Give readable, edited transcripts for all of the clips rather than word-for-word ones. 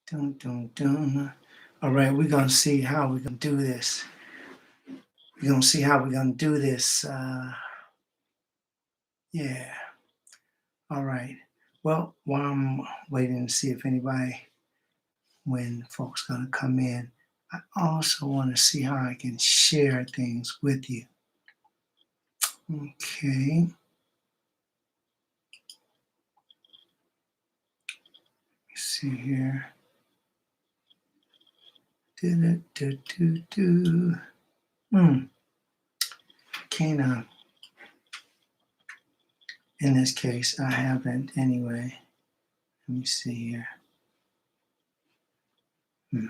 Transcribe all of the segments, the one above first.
Dun, dun, dun. All right, we're gonna see how we're gonna do this. We're gonna see how we're gonna do this. Yeah. All right. Well, while I'm waiting to see if anybody, when folks gonna come in, I also want to see how I can share things with you. Okay. Let's see here. Do. Can't in this case I haven't anyway. Let me see here. Hmm.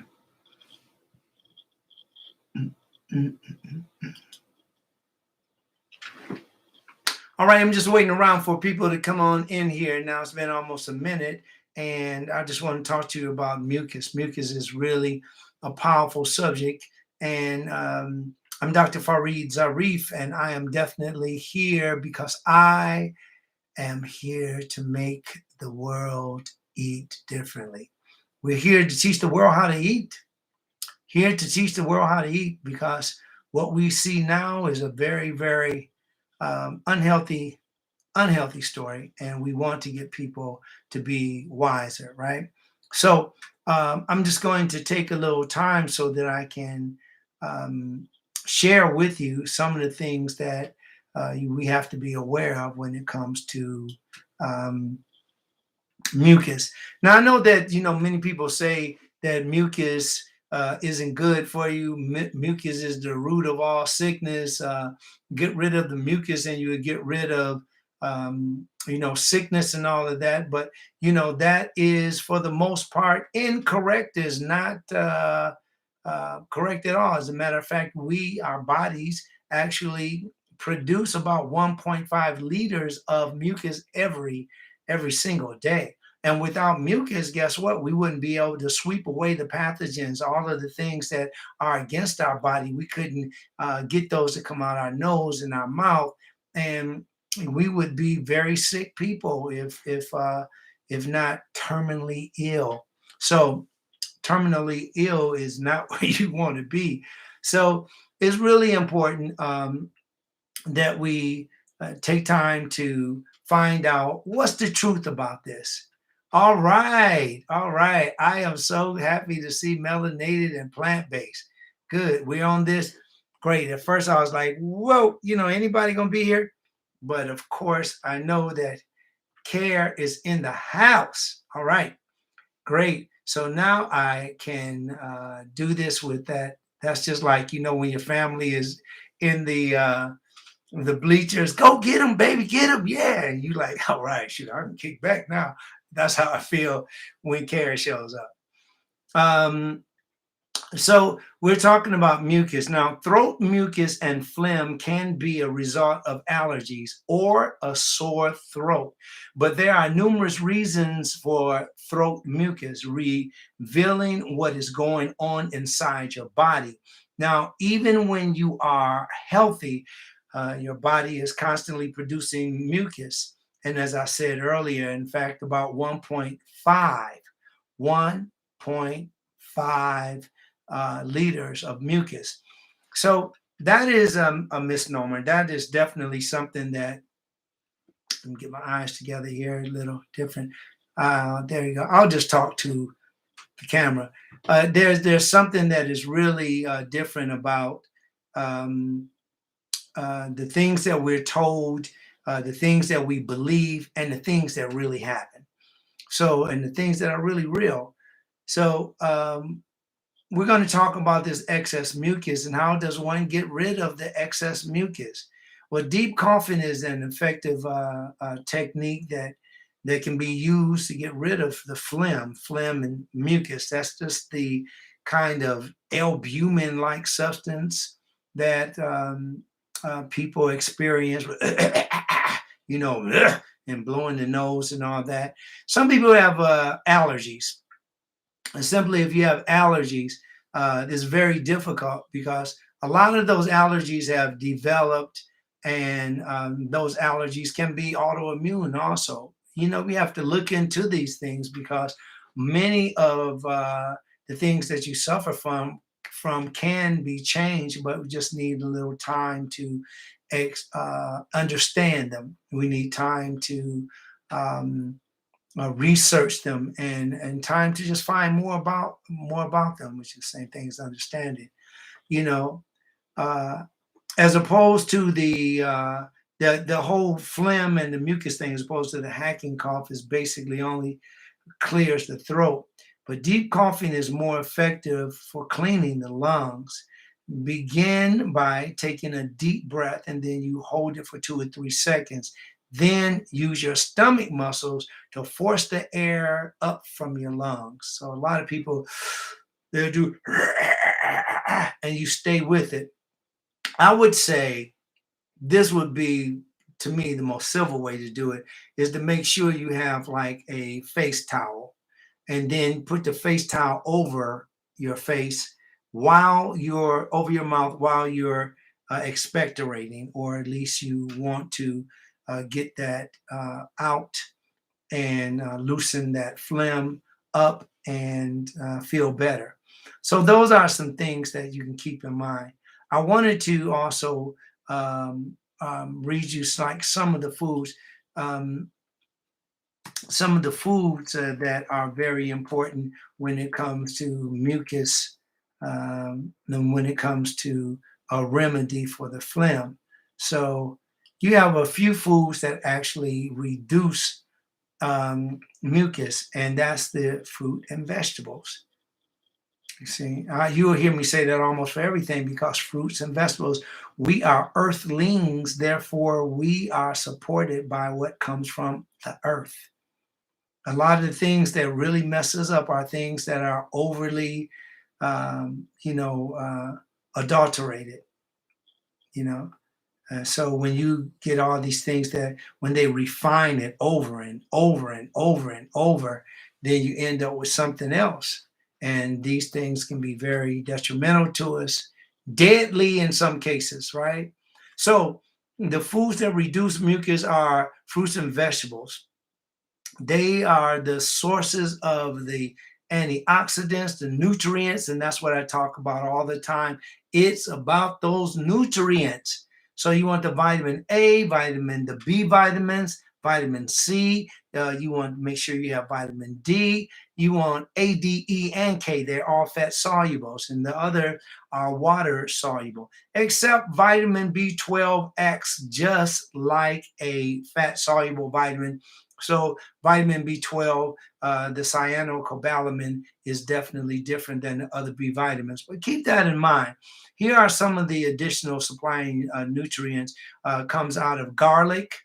Mm, mm, mm, mm. All right, I'm just waiting around for people to come on in here. Now it's been almost a minute, and I just want to talk to you about mucus. Mucus is really a powerful subject, and I'm Dr. Fareed Zarif, and I am definitely here because I am here to make the world eat differently. We're here to teach the world how to eat. Here to teach the world how to eat because what we see now is a very, very unhealthy story, and we want to get people to be wiser, right? So I'm just going to take a little time so that I can um, share with you some of the things that we have to be aware of when it comes to um, mucus. Now I know that many people say that mucus isn't good for you. Mucus is the root of all sickness. Get rid of the mucus, and you would get rid of sickness and all of that. But that is for the most part incorrect. Is not correct at all. As a matter of fact, our bodies actually produce about 1.5 liters of mucus every single day. And without mucus, guess what? We wouldn't be able to sweep away the pathogens, all of the things that are against our body. We couldn't get those to come out our nose and our mouth, and we would be very sick people if not terminally ill. So terminally ill is not where you want to be. So it's really important that we take time to find out what's the truth about this. All right, all right. I am so happy to see melanated and plant-based. Good, we're on this. Great. At first I was like, whoa, anybody gonna be here? But of course, I know that Care is in the house. All right, great. So now I can do this with that. That's just like, when your family is in the bleachers, go get him, baby, get him. Yeah. And you like, all right, shoot, I can kick back now. That's how I feel when Kara shows up. So we're talking about mucus. Now, throat mucus and phlegm can be a result of allergies or a sore throat. But there are numerous reasons for throat mucus, revealing what is going on inside your body. Now, even when you are healthy, your body is constantly producing mucus. And as I said earlier, in fact, about 1.5 liters of mucus. So that is a misnomer. That is definitely something that, let me get my eyes together here, a little different. There you go. I'll just talk to the camera. There's something that is really different about the things that we're told, the things that we believe, and the things that really happen. So, and the things that are really real. So, we're going to talk about this excess mucus and how does one get rid of the excess mucus. Well, deep coughing is an effective technique that can be used to get rid of the phlegm and mucus. That's just the kind of albumin-like substance that people experience, and blowing the nose and all that. Some people have allergies. And simply, if you have allergies, it's very difficult because a lot of those allergies have developed, and those allergies can be autoimmune also. We have to look into these things because many of the things that you suffer from can be changed, but we just need a little time to understand them. We need time to um, research them, and time to just find more about them, which is the same thing as understanding. You know, uh, as opposed to the whole phlegm and the mucus thing, as opposed to the hacking cough, is basically only clears the throat. But deep coughing is more effective for cleaning the lungs. Begin by taking a deep breath and then you hold it for 2 or 3 seconds. Then use your stomach muscles to force the air up from your lungs. So a lot of people, they'll do, and you stay with it. I would say this would be, to me, the most civil way to do it is to make sure you have like a face towel and then put the face towel over your face while you're over your mouth while you're expectorating, or at least you want to get that out and loosen that phlegm up and feel better. So those are some things that you can keep in mind. I wanted to also read you like um, some of the foods that are very important when it comes to mucus, and when it comes to a remedy for the phlegm. So you have a few foods that actually reduce mucus, and that's the fruit and vegetables. You see, you will hear me say that almost for everything because fruits and vegetables, we are earthlings, therefore we are supported by what comes from the earth. A lot of the things that really mess us up are things that are overly, adulterated, you know. So when you get all these things that when they refine it over and over and over and over, then you end up with something else. And these things can be very detrimental to us, deadly in some cases, right? So the foods that reduce mucus are fruits and vegetables. They are the sources of the antioxidants, the nutrients, and that's what I talk about all the time. It's about those nutrients. So you want the vitamin A, the B vitamins, vitamin C. You want to make sure you have vitamin D. You want A, D, E, and K. They're all fat solubles, and the other are water soluble, except vitamin B12 acts just like a fat soluble vitamin. So vitamin B12, the cyanocobalamin, is definitely different than the other B vitamins. But keep that in mind. Here are some of the additional supplying nutrients. Comes out of garlic,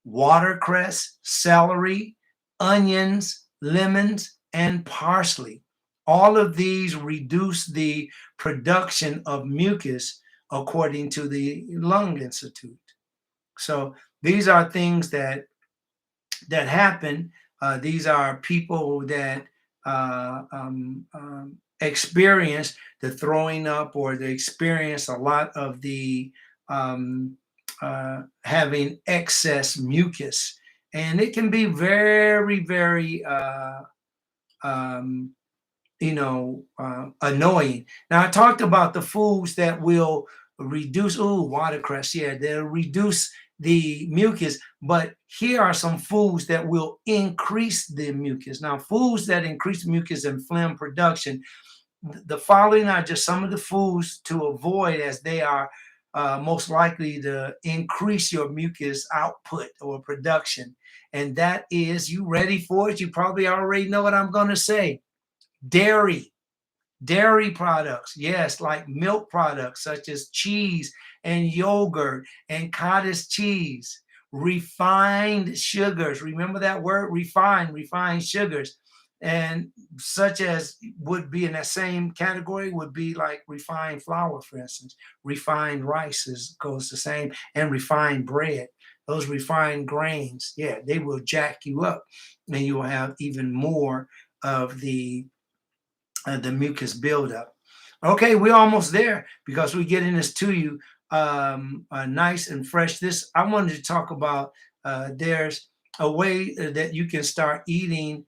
watercress, celery, onions, lemons, and parsley. All of these reduce the production of mucus according to the Lung Institute. So these are things that happen. These are people that experience the throwing up, or they experience a lot of the having excess mucus. And it can be very, very, um, annoying. Now, I talked about the foods that will reduce, watercress, yeah, they'll reduce the mucus, but here are some foods that will increase the mucus. Now, foods that increase mucus and phlegm production, the following are just some of the foods to avoid, as they are most likely to increase your mucus output or production. And that is, you ready for it? You probably already know what I'm going to say. Dairy products, yes, like milk products such as cheese and yogurt and cottage cheese. Refined sugars, remember that word, refined sugars. And such as would be in that same category would be like refined flour, for instance. Refined rice goes the same, and refined bread. Those refined grains, yeah, they will jack you up, and you will have even more of the mucus buildup. Okay, we're almost there because we're getting this to you nice and fresh. This I wanted to talk about. There's a way that you can start eating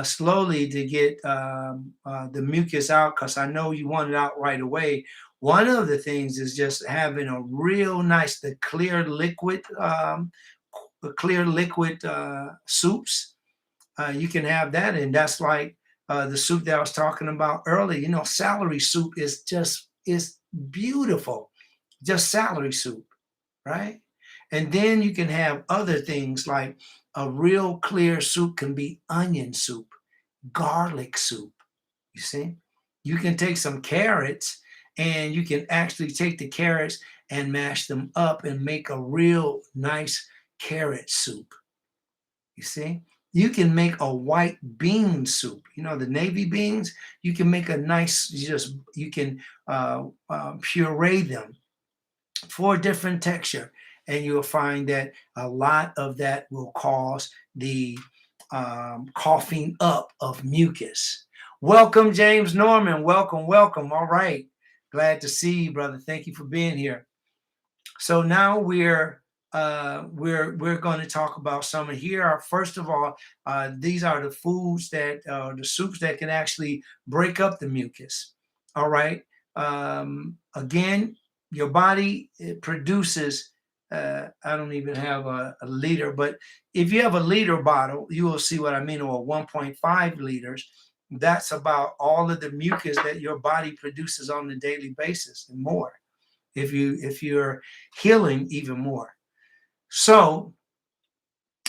slowly to get the mucus out, because I know you want it out right away. One of the things is just having a real nice, the clear liquid soups. You can have that, and that's like the soup that I was talking about earlier. You know, celery soup is beautiful, just celery soup, right? And then you can have other things like a real clear soup can be onion soup, garlic soup. You see, you can take some carrots and you can actually take the carrots and mash them up and make a real nice carrot soup. You see, you can make a white bean soup. You know, the navy beans, you can make a nice, you can puree them for a different texture. And you'll find that a lot of that will cause the coughing up of mucus. Welcome, James Norman. Welcome, welcome. All right. Glad to see you, brother. Thank you for being here. So now we're going to talk about some of here. First of all, these are the foods that the soups that can actually break up the mucus. All right. Again, your body, it produces. I don't even have a liter, but if you have a liter bottle, you will see what I mean, or 1.5 liters. That's about all of the mucus that your body produces on a daily basis and more. If you're healing, even more. So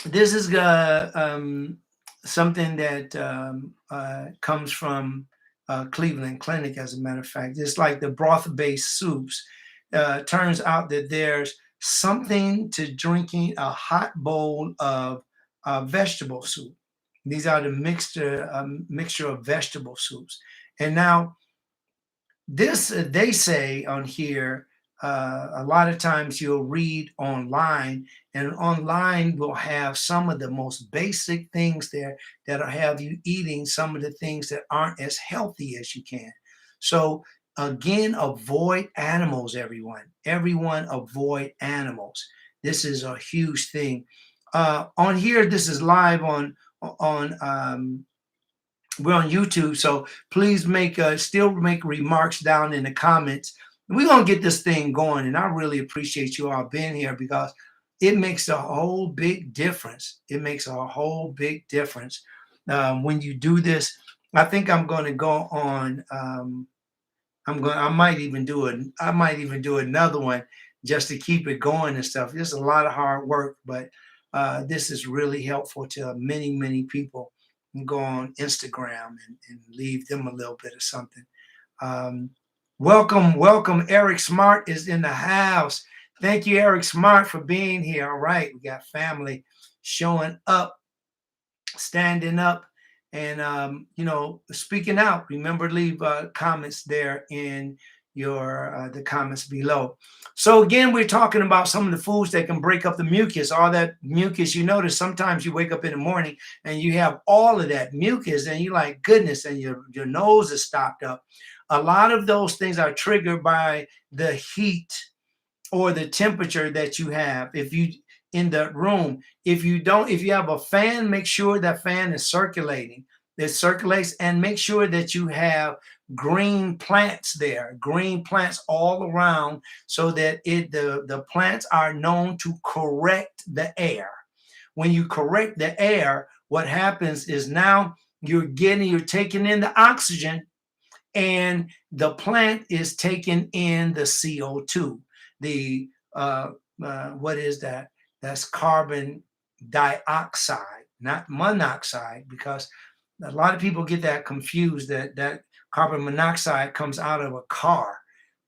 this is something that comes from Cleveland Clinic, as a matter of fact. It's like the broth-based soups. Turns out that there's something to drinking a hot bowl of vegetable soup. These are the mixture of vegetable soups. And now this, they say on here, a lot of times you'll read online, and online will have some of the most basic things there that'll have you eating some of the things that aren't as healthy as you can. So again, avoid animals, everyone. Everyone avoid animals. This is a huge thing. On here, this is live on we're on YouTube, so please still make remarks down in the comments. We're gonna get this thing going, and I really appreciate you all being here, because it makes a whole big difference. It makes a whole big difference when you do this. I think I'm going to go on. I might even do another one just to keep it going and stuff. This is a lot of hard work, but this is really helpful to many people. Go on Instagram and leave them a little bit of something. Um, welcome. Eric Smart is in the house. Thank you, Eric Smart, for being here. All right, we got family showing up, standing up, and speaking out. Remember, leave comments there in your the comments below. So again, we're talking about some of the foods that can break up the mucus. All that mucus, you notice sometimes you wake up in the morning and you have all of that mucus, and you're like, goodness, and your nose is stopped up. A lot of those things are triggered by the heat or the temperature that you have. If you in the room, if you have a fan, make sure that fan is circulating. It circulates, and make sure that you have green plants there, green plants all around, so that the plants are known to correct the air. When you correct the air, what happens is now you're taking in the oxygen, and the plant is taking in the CO2. The what is that? That's carbon dioxide, not monoxide, because a lot of people get that confused. That carbon monoxide comes out of a car.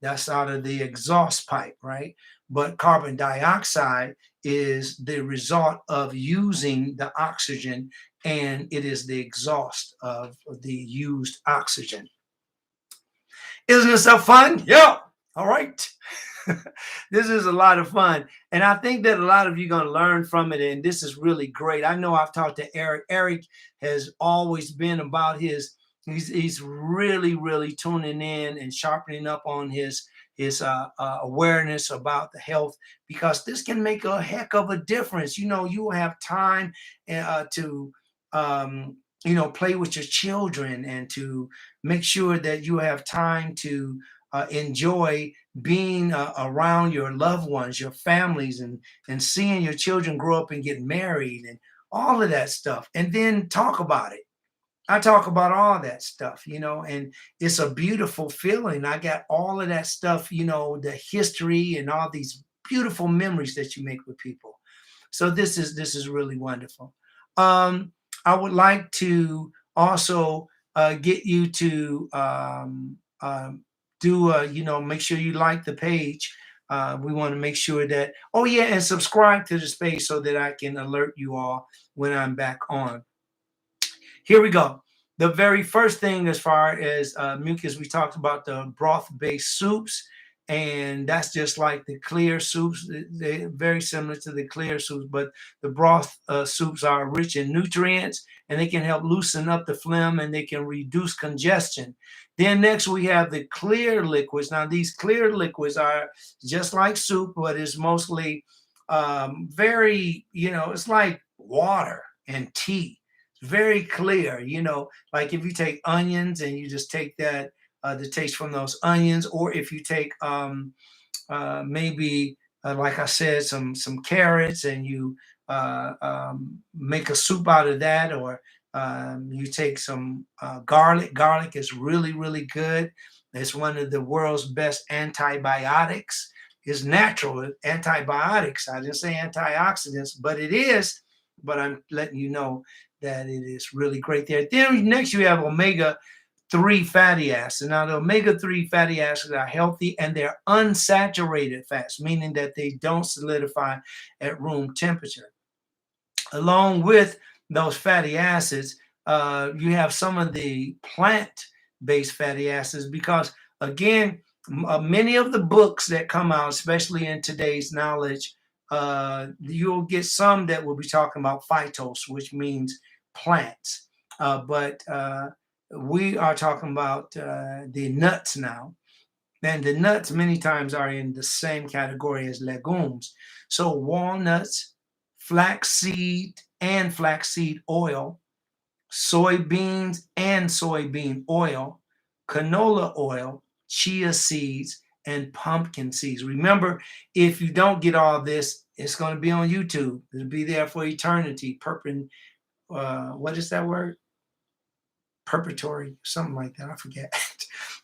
That's out of the exhaust pipe, right? But carbon dioxide is the result of using the oxygen, and it is the exhaust of the used oxygen. Isn't it so fun? Yeah. All right. This is a lot of fun. And I think that a lot of you are going to learn from it. And this is really great. I know I've talked to Eric. Eric has always been about he's really tuning in and sharpening up on his awareness about the health, because this can make a heck of a difference. You know, you will have time to play with your children and to make sure that you have time to enjoy being around your loved ones, your families, and seeing your children grow up and get married and all of that stuff. And then talk about it. I talk about all that stuff, and it's a beautiful feeling. I got all of that stuff, the history and all these beautiful memories that you make with people. So this is really wonderful. Um, I would like to also get you to do make sure you like the page. We want to make sure that, oh yeah, and subscribe to this page so that I can alert you all when I'm back on. Here we go. The very first thing, as far as mucus, we talked about the broth-based soups, and that's just like the clear soups. They're very similar to the clear soups, but the broth soups are rich in nutrients, and they can help loosen up the phlegm, and they can reduce congestion. Then next we have the clear liquids. Now these clear liquids are just like soup, but it's mostly very, it's like water and tea, very clear, like if you take onions and you just take that the taste from those onions, or if you take maybe like I said, some carrots, and you make a soup out of that, or you take some garlic is really, really good. It's one of the world's best antibiotics. It's natural antibiotics. I didn't say antioxidants, but it is. But I'm letting you know that it is really great there. Then next you have omega-3 fatty acids. Now the omega-3 fatty acids are healthy, and they're unsaturated fats, meaning that they don't solidify at room temperature. Along with those fatty acids, you have some of the plant-based fatty acids, because again, many of the books that come out, especially in today's knowledge, you'll get some that will be talking about phytos, which means plants. But we are talking about the nuts now. And the nuts many times are in the same category as legumes. So walnuts, flaxseed and flaxseed oil, soybeans and soybean oil, canola oil, chia seeds, and pumpkin seeds. Remember, if you don't get all this, it's going to be on YouTube. It'll be there for eternity. What is that word? Perpetuary, something like that. I forget.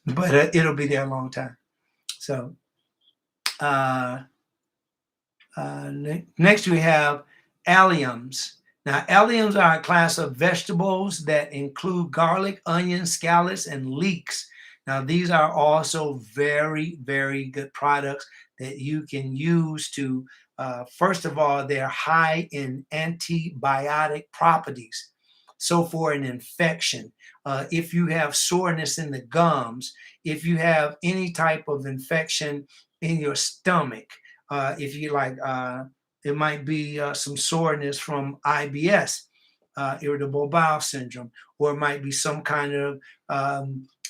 But it'll be there a long time. So next we have alliums. Now, alliums are a class of vegetables that include garlic, onions, scallops, and leeks. Now, these are also very, very good products that you can use to, first of all, they're high in antibiotic properties. So for an infection, if you have soreness in the gums, if you have any type of infection in your stomach, if you like, it might be some soreness from IBS, irritable bowel syndrome, or it might be some kind of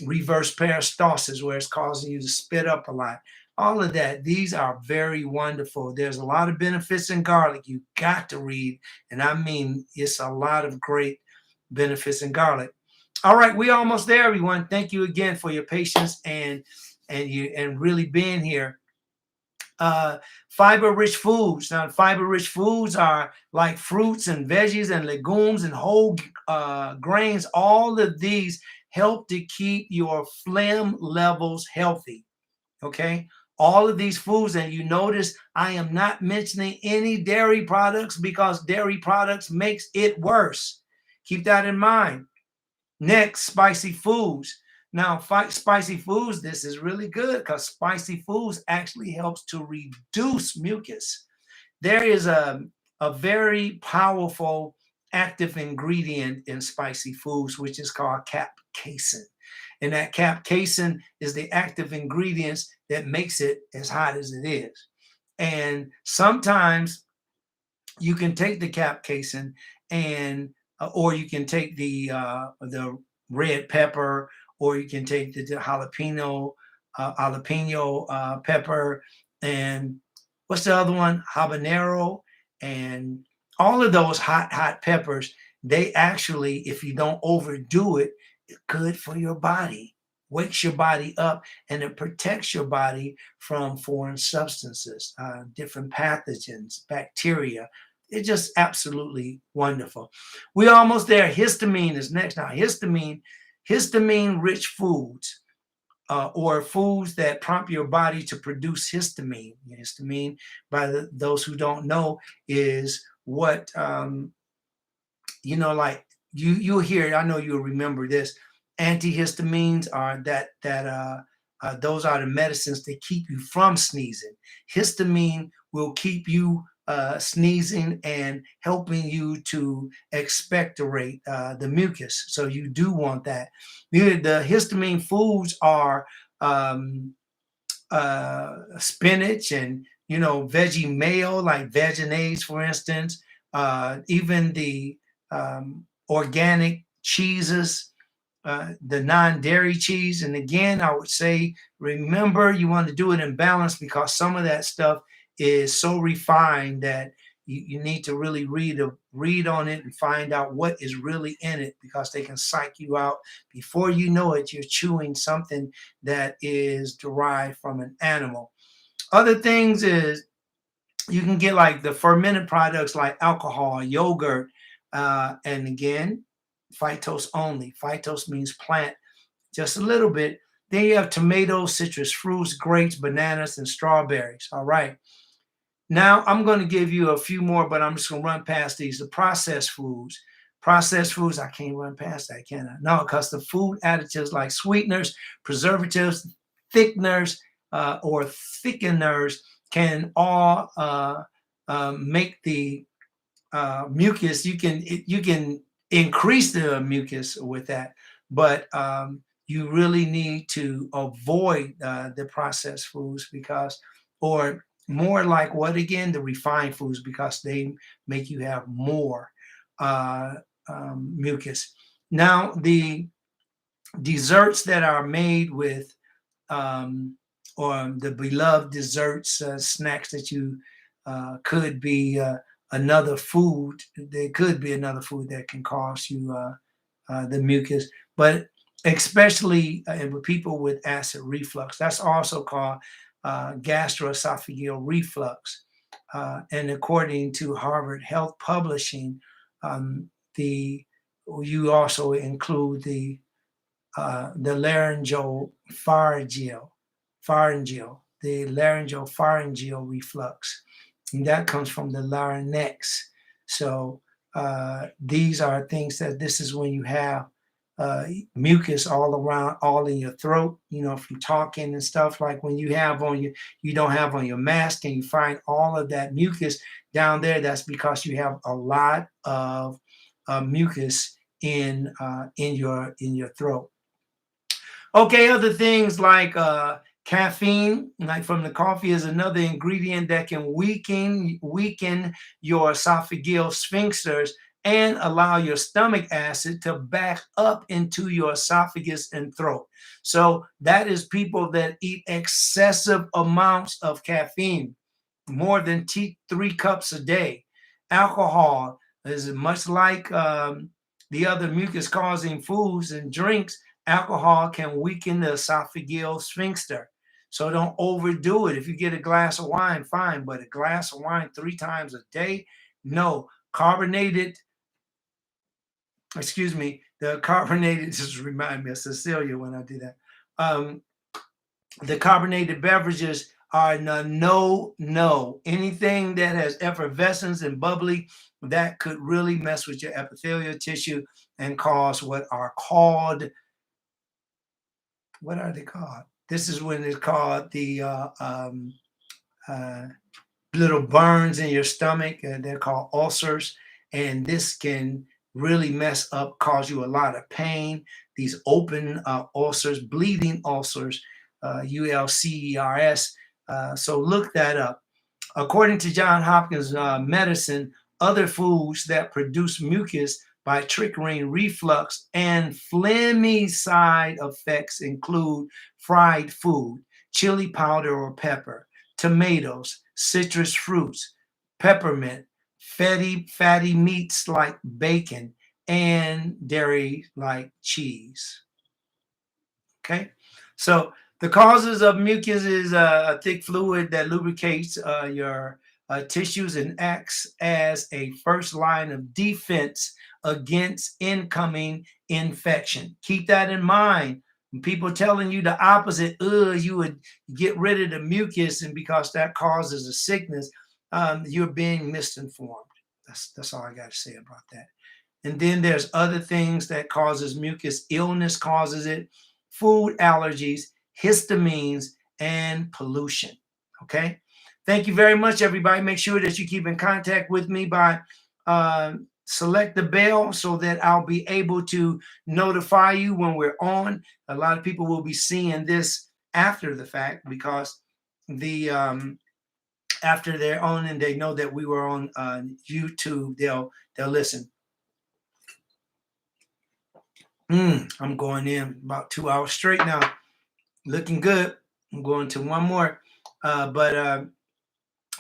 reverse peristalsis where it's causing you to spit up a lot. All of that, these are very wonderful. There's a lot of benefits in garlic. You got to read, and I mean, it's a lot of great benefits in garlic. All right, we're almost there, everyone. Thank you again for your patience and really being here. Fiber-rich foods. Now, fiber-rich foods are like fruits and veggies and legumes and whole grains. All of these help to keep your phlegm levels healthy. Okay, all of these foods, and you notice I am not mentioning any dairy products, because dairy products makes it worse. Keep that in mind. Next, spicy foods. Now, spicy foods, this is really good because spicy foods actually helps to reduce mucus. There is a very powerful active ingredient in spicy foods, which is called capsaicin. And that capsaicin is the active ingredients that makes it as hot as it is. And sometimes you can take the capsaicin and or you can take the red pepper, or you can take the jalapeno pepper, and what's the other one? Habanero, and all of those hot peppers. they actually, if you don't overdo it, it's good for your body, wakes your body up, and it protects your body from foreign substances, different pathogens, bacteria. It's just absolutely wonderful. We're almost there. Histamine is next. Now, histamine rich foods, or foods that prompt your body to produce histamine. Histamine, by those who don't know, is what like you'll hear. I know you'll remember this. Antihistamines are those are the medicines that keep you from sneezing. Histamine will keep you sneezing and helping you to expectorate the mucus. So you do want that. The histamine foods are spinach and veggie mayo like Vegenaise, for instance. Even the organic cheeses, the non-dairy cheese. And again, I would say, remember, you want to do it in balance, because some of that stuff is so refined that you need to really read on it and find out what is really in it, because they can psych you out. Before you know it, you're chewing something that is derived from an animal. Other things is you can get like the fermented products like alcohol, yogurt, and again, phytose only. Phytose means plant, just a little bit. Then you have tomatoes, citrus fruits, grapes, bananas, and strawberries. All right. Now I'm going to give you a few more, but I'm just going to run past these. The processed foods. Processed foods, I can't run past that, can I? No, because the food additives like sweeteners, preservatives, thickeners, or thickeners can all make the mucus. You can increase the mucus with that, but you really need to avoid the processed foods, because, or more like what again, the refined foods, because they make you have more uh, mucus. Now, the desserts that are made with um, or the beloved desserts, snacks that you could be another food. There could be another food that can cause you the mucus, but especially with people with acid reflux, that's also called gastroesophageal reflux. And according to Harvard Health Publishing, the you also include the the laryngeal pharyngeal reflux. And that comes from the larynx. So these are things that this is when you have mucus all around, all in your throat, from talking and stuff. Like when you don't have on your mask, and you find all of that mucus down there, that's because you have a lot of mucus in your throat. Okay, other things like caffeine, like from the coffee, is another ingredient that can weaken your esophageal sphincters and allow your stomach acid to back up into your esophagus and throat. So that is people that eat excessive amounts of caffeine, more than 3 cups a day. Alcohol is much like the other mucus causing foods and drinks. Alcohol can weaken the esophageal sphincter. So don't overdo it. If you get a glass of wine, fine, but a glass of wine 3 times a day, no. Carbonated, excuse me, the carbonated, just remind me of Cecilia when I do that. Um, the carbonated beverages are no. Anything that has effervescence and bubbly, that could really mess with your epithelial tissue and cause what are they called? This is when it's called the uh, little burns in your stomach. They're called ulcers, and this can really mess up, cause you a lot of pain. These open ulcers, bleeding ulcers, ULCERS. So look that up. According to John Hopkins Medicine, other foods that produce mucus by triggering reflux and phlegmy side effects include fried food, chili powder or pepper, tomatoes, citrus fruits, peppermint, fatty meats like bacon, and dairy like cheese. Okay, so the causes of mucus is a thick fluid that lubricates your tissues and acts as a first line of defense against incoming infection. Keep that in mind. When people telling you the opposite, you would get rid of the mucus, and because that causes a sickness, you're being misinformed. That's all I got to say about that. And then there's other things that causes mucus. Illness causes it, food allergies, histamines, and pollution. Okay. Thank you very much, everybody. Make sure that you keep in contact with me by select the bell so that I'll be able to notify you when we're on. A lot of people will be seeing this after the fact because the after they're on and they know that we were on YouTube, they'll listen. I'm going in about 2 hours straight now. Looking good. I'm going to one more. But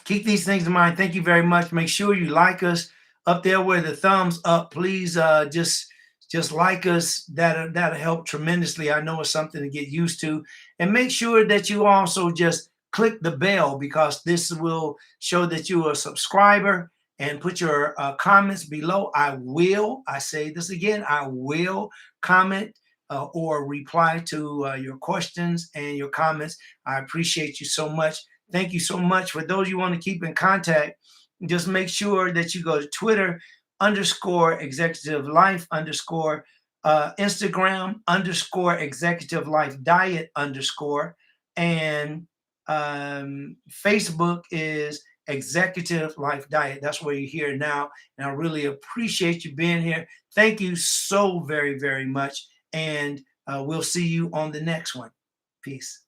keep these things in mind. Thank you very much. Make sure you like us up there where the thumbs up. Please just like us. That'll help tremendously. I know it's something to get used to. And make sure that you also just click the bell because this will show that you're a subscriber, and put your comments below. I say this again, I will comment or reply to your questions and your comments. I appreciate you so much. Thank you so much. For those you want to keep in contact, just make sure that you go to Twitter _executive life Instagram _executive life diet and Facebook is Executive Life Diet. That's where you're here now. And I really appreciate you being here. Thank you so very, very much. And we'll see you on the next one. Peace.